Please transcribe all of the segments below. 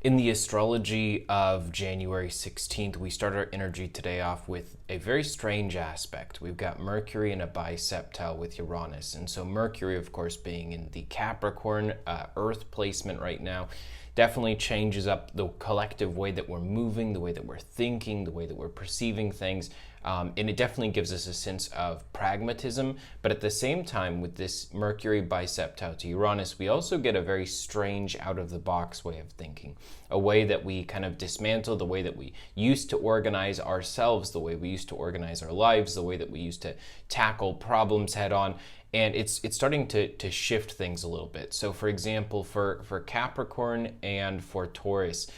In the astrology of January 16th, we start our energy today off with a very strange aspect. We've got Mercury in a biseptile with Uranus. And so Mercury, of course, being in the Capricorn Earth placement right now, definitely changes up the collective way that we're moving, the way that we're thinking, the way that we're perceiving things. And it definitely gives us a sense of pragmatism. But at the same time, with this Mercury biseptile to Uranus, we also get a very strange out-of-the-box way of thinking, a way that we kind of dismantle the way that we used to organize ourselves, the way we used to organize our lives, the way that we used to tackle problems head on. And it's starting to shift things a little bit. So for example, for Capricorn and for Taurus,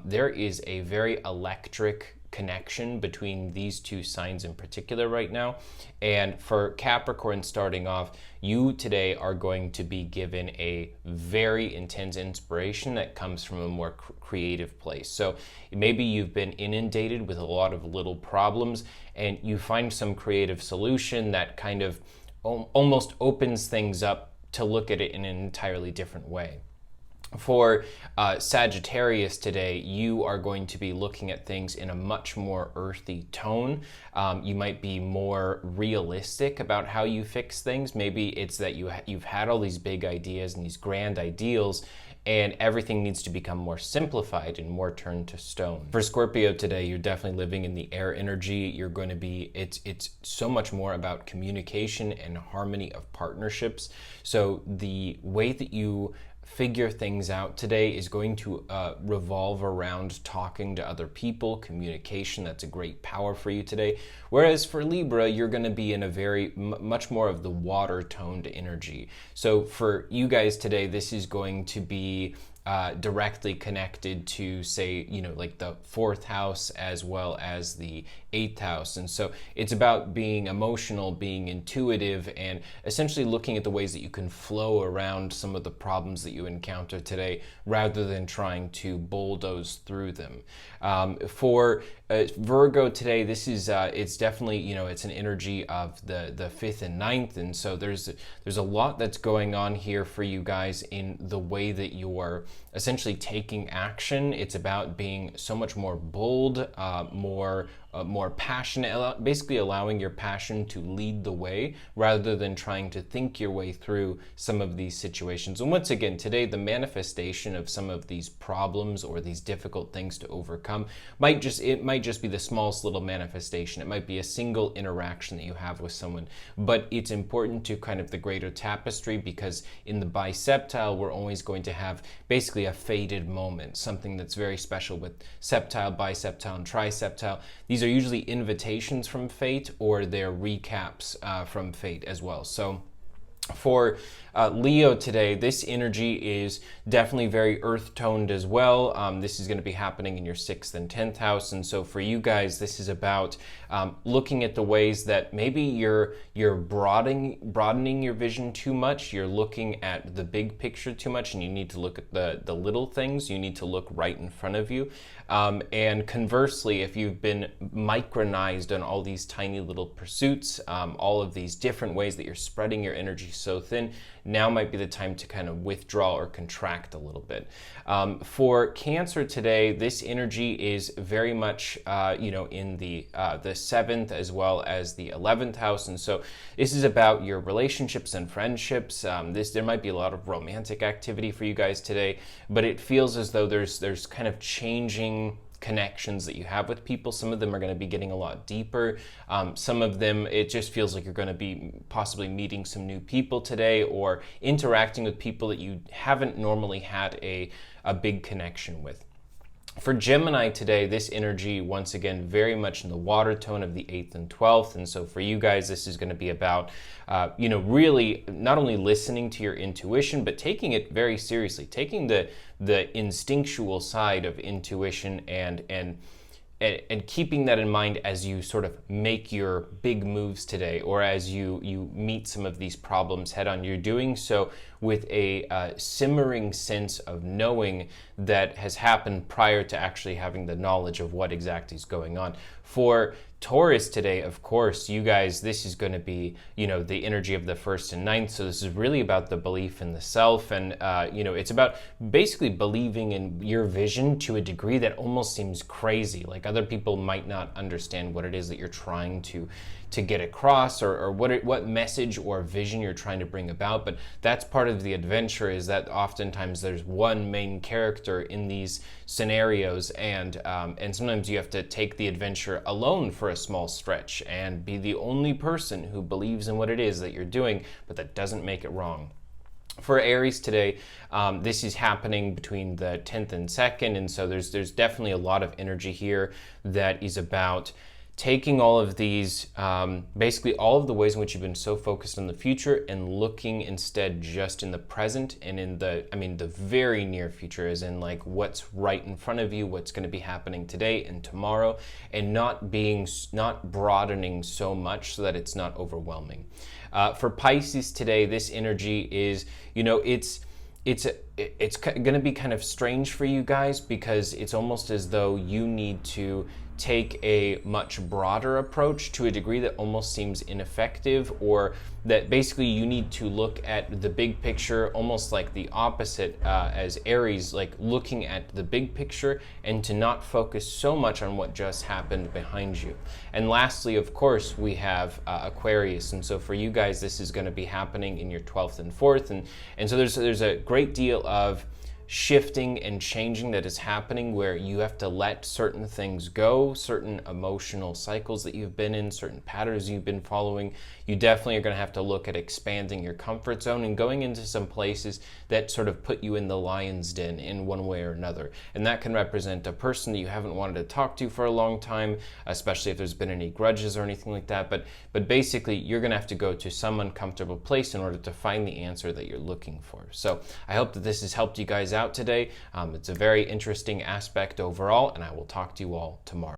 there is a very electric connection between these two signs in particular right now. And for Capricorn starting off, you today are going to be given a very intense inspiration that comes from a more creative place. So maybe you've been inundated with a lot of little problems and you find some creative solution that kind of almost opens things up to look at it in an entirely different way. For Sagittarius today, you are going to be looking at things in a much more earthy tone. You might be more realistic about how you fix things. Maybe it's that you've had all these big ideas and these grand ideals, and everything needs to become more simplified and more turned to stone. For Scorpio today, you're definitely living in the air energy. You're going to be, it's so much more about communication and harmony of partnerships. So the way that you figure things out today is going to revolve around talking to other people, communication. That's a great power for you today. Whereas for Libra, you're going to be in a very much more of the water toned energy. So for you guys today, this is going to be directly connected to, say, like the fourth house as well as the eighth house. And so it's about being emotional, being intuitive, and essentially looking at the ways that you can flow around some of the problems that you encounter today rather than trying to bulldoze through them. For Virgo today, this is it's definitely, it's an energy of the fifth and ninth, and so there's a lot that's going on here for you guys in the way that you are essentially taking action. It's about being so much more bold, more passionate, basically allowing your passion to lead the way rather than trying to think your way through some of these situations. And once again, today, the manifestation of some of these problems or these difficult things to overcome might just be the smallest little manifestation. It might be a single interaction that you have with someone, but it's important to kind of the greater tapestry, because in the biseptile, we're always going to have basically a fated moment, something that's very special with septile, biseptile, and triseptile. These are usually invitations from fate, or they're recaps from fate as well. So for Leo today, this energy is definitely very earth-toned as well. This is going to be happening in your 6th and 10th house. And so for you guys, this is about looking at the ways that maybe you're broadening your vision too much. You're looking at the big picture too much, and you need to look at the little things. You need to look right in front of you. And conversely, if you've been micronized on all these tiny little pursuits, all of these different ways that you're spreading your energy so thin, now might be the time to kind of withdraw or contract a little bit. For Cancer today, this energy is very much, in the 7th as well as the 11th house, and so this is about your relationships and friendships. There might be a lot of romantic activity for you guys today, but it feels as though there's kind of changing connections that you have with people. Some of them are going to be getting a lot deeper. Some of them, it just feels like you're going to be possibly meeting some new people today, or interacting with people that you haven't normally had a big connection with. For Gemini today, this energy, once again, very much in the water tone of the 8th and 12th. And so for you guys, this is going to be about, really not only listening to your intuition, but taking it very seriously, taking the instinctual side of intuition and keeping that in mind as you sort of make your big moves today, or as you meet some of these problems head on. You're doing so with a simmering sense of knowing that has happened prior to actually having the knowledge of what exactly is going on. For Taurus today, of course, you guys, this is going to be, the energy of the 1st and 9th. So this is really about the belief in the self. And, it's about basically believing in your vision to a degree that almost seems crazy. Like other people might not understand what it is that you're trying to get across, or what message or vision you're trying to bring about. But that's part of the adventure, is that oftentimes there's one main character in these scenarios, and sometimes you have to take the adventure alone for a small stretch and be the only person who believes in what it is that you're doing, but that doesn't make it wrong. For Aries today, this is happening between the 10th and 2nd, and so there's definitely a lot of energy here that is about taking all of these, basically all of the ways in which you've been so focused on the future and looking instead just in the present and in the very near future, as in like what's right in front of you, what's going to be happening today and tomorrow, and not broadening so much so that it's not overwhelming. For Pisces today, this energy is, it's going to be kind of strange for you guys, because it's almost as though you need to take a much broader approach to a degree that almost seems ineffective, or that basically you need to look at the big picture almost like the opposite as Aries, like looking at the big picture and to not focus so much on what just happened behind you. And lastly, of course, we have Aquarius, and so for you guys this is going to be happening in your 12th and 4th, and so there's a great deal of shifting and changing that is happening, where you have to let certain things go, certain emotional cycles that you've been in, certain patterns you've been following. You definitely are going to have to look at expanding your comfort zone and going into some places that sort of put you in the lion's den in one way or another. And that can represent a person that you haven't wanted to talk to for a long time, especially if there's been any grudges or anything like that. But basically, you're going to have to go to some uncomfortable place in order to find the answer that you're looking for. So I hope that this has helped you guys out today. It's a very interesting aspect overall, and I will talk to you all tomorrow.